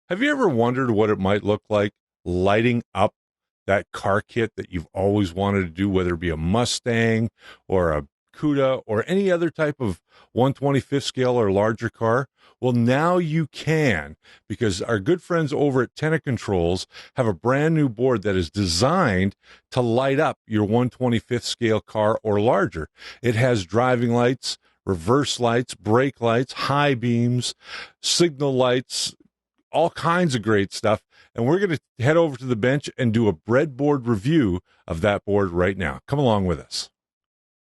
Have you ever wondered what it might look like lighting up that car kit that you've always wanted to do, whether it be a Mustang or a Cuda or any other type of 125th scale or larger car? Well, now you can, because our good friends over at Tenacontrols have a brand new board that is designed to light up your 125th scale car or larger. It has driving lights, reverse lights, brake lights, high beams, signal lights, all kinds of great stuff. And we're going to head over to the bench and do a breadboard review of that board right now. Come along with us.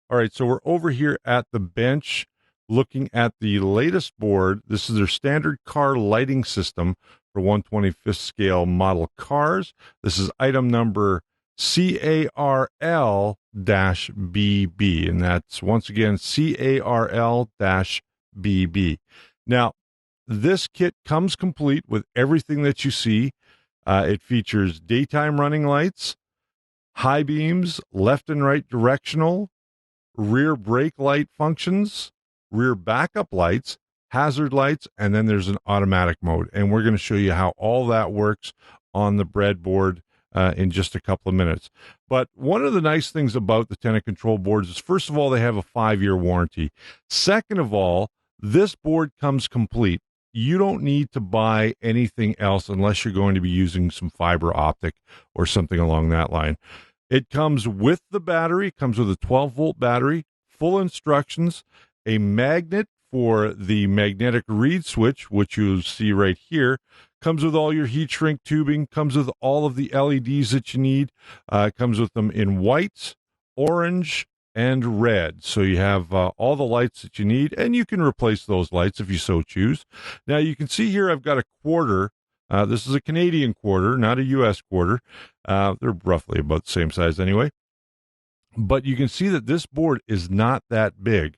All right, so we're over here at the bench looking at the latest board. This is their standard car lighting system for 125th scale model cars. This is item number CARL-BB, and that's once again CARL-BB. Now, this kit comes complete with everything that you see. It features daytime running lights, high beams, left and right directional, rear brake light functions, rear backup lights, hazard lights, and then there's an automatic mode. And we're going to show you how all that works on the breadboard in just a couple of minutes. But one of the nice things about the Tenacontrol boards is, first of all, they have a 5-year warranty. Second of all, this board comes complete. You don't need to buy anything else unless you're going to be using some fiber optic or something along that line. It comes with the battery, comes with a 12-volt battery, full instructions, a magnet for the magnetic reed switch, which you'll see right here, comes with all your heat shrink tubing, comes with all of the LEDs that you need, comes with them in white, orange, and red. So you have all the lights that you need, and you can replace those lights if you so choose. Now, you can see here I've got a quarter. This is a Canadian quarter, not a U.S. quarter. They're roughly about the same size anyway. But you can see that this board is not that big.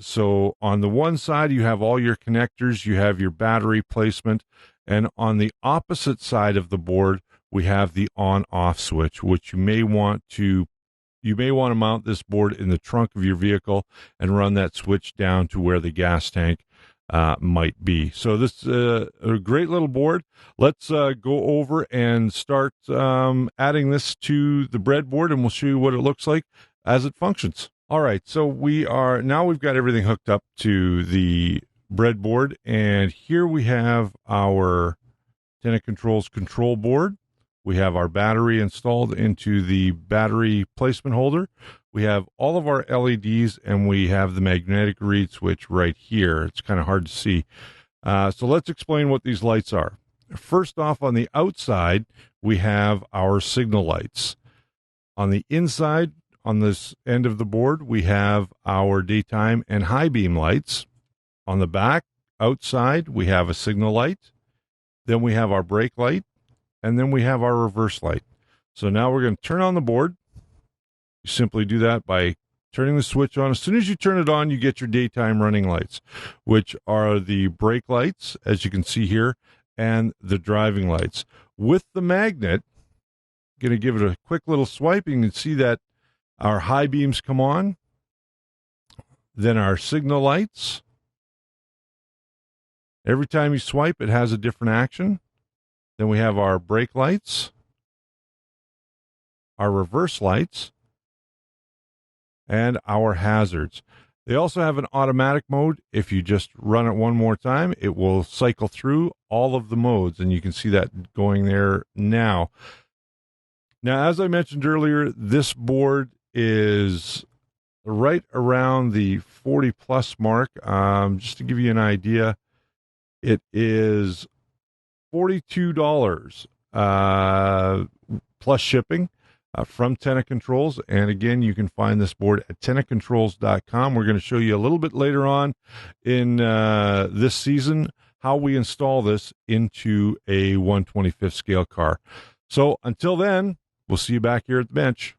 So on the one side, you have all your connectors, you have your battery placement, and on the opposite side of the board, we have the on-off switch, which you may want to mount this board in the trunk of your vehicle and run that switch down to where the gas tank might be. So this is a great little board. Let's go over and start adding this to the breadboard, and we'll show you what it looks like as it functions. All right, so we've got everything hooked up to the breadboard, and here we have our Tenacontrols control board. We have our battery installed into the battery placement holder. We have all of our LEDs, and we have the magnetic reed switch right here. It's kind of hard to see. So let's explain what these lights are. First off, on the outside, we have our signal lights. On the inside, on this end of the board, we have our daytime and high beam lights. On the back, outside, we have a signal light. Then we have our brake light. And then we have our reverse light. So now we're going to turn on the board. You simply do that by turning the switch on. As soon as you turn it on, you get your daytime running lights, which are the brake lights, as you can see here, and the driving lights. With the magnet, I'm going to give it a quick little swipe. You can see that our high beams come on. Then our signal lights. Every time you swipe, it has a different action. Then we have our brake lights, our reverse lights, and our hazards. They also have an automatic mode. If you just run it one more time, it will cycle through all of the modes, and you can see that going there now. Now, as I mentioned earlier, this board is right around the 40-plus mark. Just to give you an idea, it is $42 plus shipping from Tenacontrols. And again, you can find this board at tenacontrols.com. We're going to show you a little bit later on in this season how we install this into a 125th scale car. So until then, we'll see you back here at the bench.